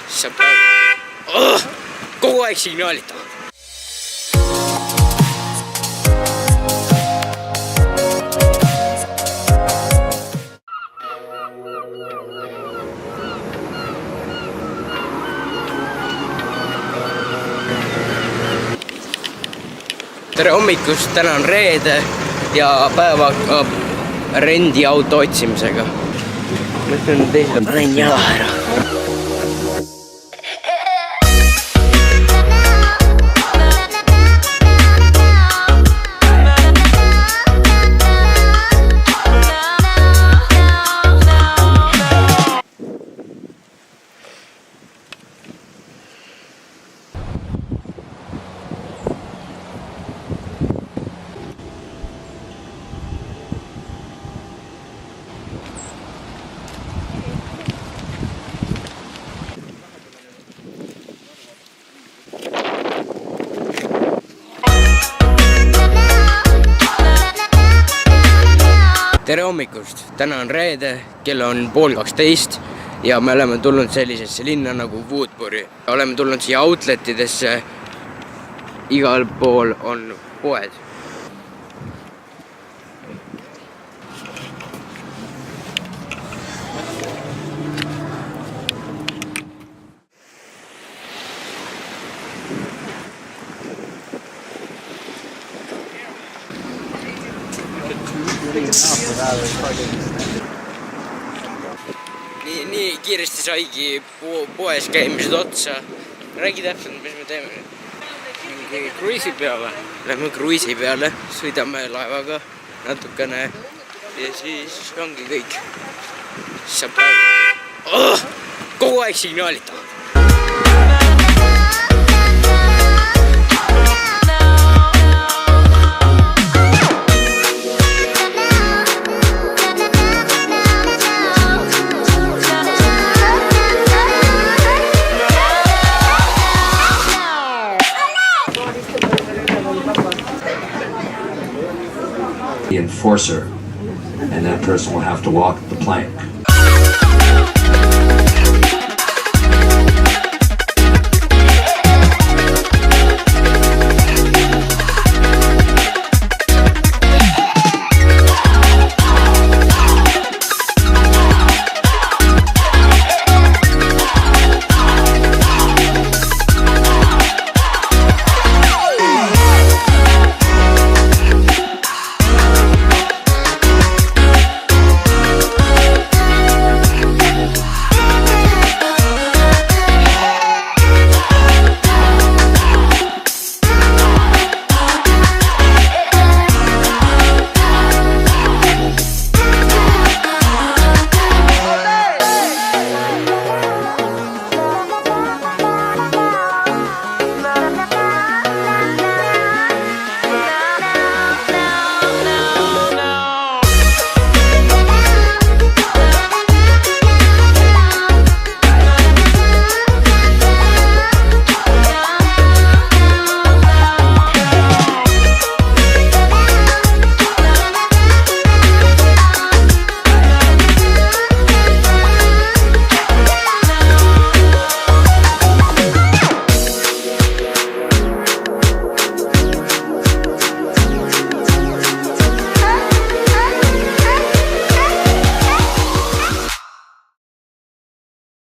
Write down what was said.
siis saab päev kogu aeg signaalitavad. Tere hommikust, täna on reede ja päev hakkab rendiauto otsimisega. Ma ütlen teisele, ma panen jala ära. Tere hommikust, täna on reede, kell on 11:30 ja me oleme tulnud sellisesse linna nagu Woodbury. Oleme tulnud siia outletidesse, igal pool on poed. Nii kiiresti saigi poes käimised otsa. Räägi täpselt, mis me teeme nüüd? Kruiisi peale. Lähme kruiisi peale, sõidame laevaga natukene ja siis ongi kõik. Siis saab päev kogu aeg signaalitavad. The enforcer, and that person will have to walk the plank.